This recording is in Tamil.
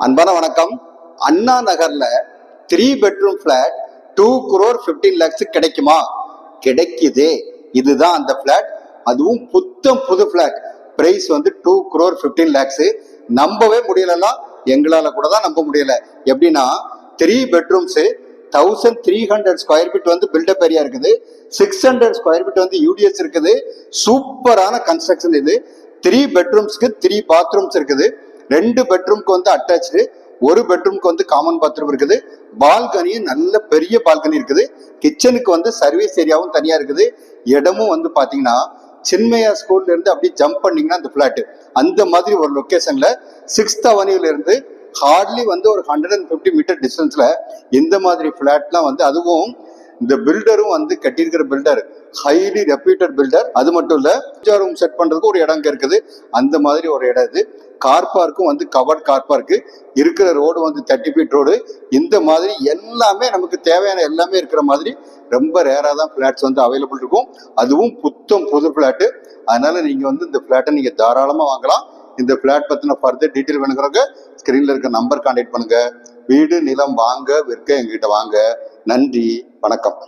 அன்பான வணக்கம். அண்ணா நகர்ல 3 bedroom flat 2 crore 15 lakhs கிடைக்குமா? கிடைக்குதே. இதுதான் அந்த பிளாட். அதுவும் புத்தம் புது பிளாட். பிரைஸ் வந்து 2 crore 15 lakhs. நம்பவே முடியலன்னா எங்களால கூட தான் நம்ப முடியல. எப்படின்னா 3 bedrooms 1300 ஸ்கொயர் ஃபீட் வந்து பில்டப் ஏரியா இருக்குது, 600 ஸ்கொயர் ஃபீட் வந்து யூடிஎஸ் இருக்குது. சூப்பரான கன்ஸ்ட்ரக்ஷன் இது. 3 bedroomsக்கு 3 bathrooms இருக்குது. 2 bedroomக்கு வந்து அட்டாச்சு, 1 bedroomக்கு வந்து காமன் பாத்ரூம் இருக்குது. பால்கனியும் நல்ல பெரிய பால்கனி இருக்குது. கிச்சனுக்கு வந்து சர்வீஸ் ஏரியாவும் தனியா இருக்குது. இடமும் வந்து பாத்தீங்கன்னா சின்மயா ஸ்கூல்ல இருந்து அப்படியே ஜம்ப் பண்ணீங்கன்னா அந்த பிளாட் அந்த மாதிரி ஒரு லொகேஷன்ல 6th அவென்யூல இருந்து ஹார்ட்லி வந்து ஒரு 150 மீட்டர் டிஸ்டன்ஸ்ல இந்த மாதிரி பிளாட்லாம் வந்து, அதுவும் இந்த பில்டரும் வந்து கட்டியிருக்கிற பில்டர் ஹைலி ரெப்யூட்டட் பில்டர். அது மட்டும் இல்ல, ரூம் செட் பண்றதுக்கு ஒரு இடம் இருக்குது. அந்த மாதிரி ஒரு இடம் இது. கார் பார்க்கும் வந்து கவர்ட் கார் பார்க்கு இருக்கிற ரோடு வந்து 30 feet ரோடு. இந்த மாதிரி எல்லாமே நமக்கு தேவையான எல்லாமே இருக்கிற மாதிரி ரொம்ப ரேரா தான் பிளாட்ஸ் வந்து அவைலபிள் இருக்கும். அதுவும் புத்தம் புது பிளாட்டு. அதனால நீங்க வந்து இந்த பிளாட்டை நீங்க தாராளமா வாங்கலாம். இந்த பிளாட் பத்தின ஃபர்தர் டீட்டெயில் வேணுங்கிறவங்க ஸ்கிரீன்ல இருக்க நம்பர் கான்டாக்ட் பண்ணுங்க. வீடு நிலம் வாங்க விற்க எங்ககிட்ட வாங்க. நன்றி, வணக்கம்.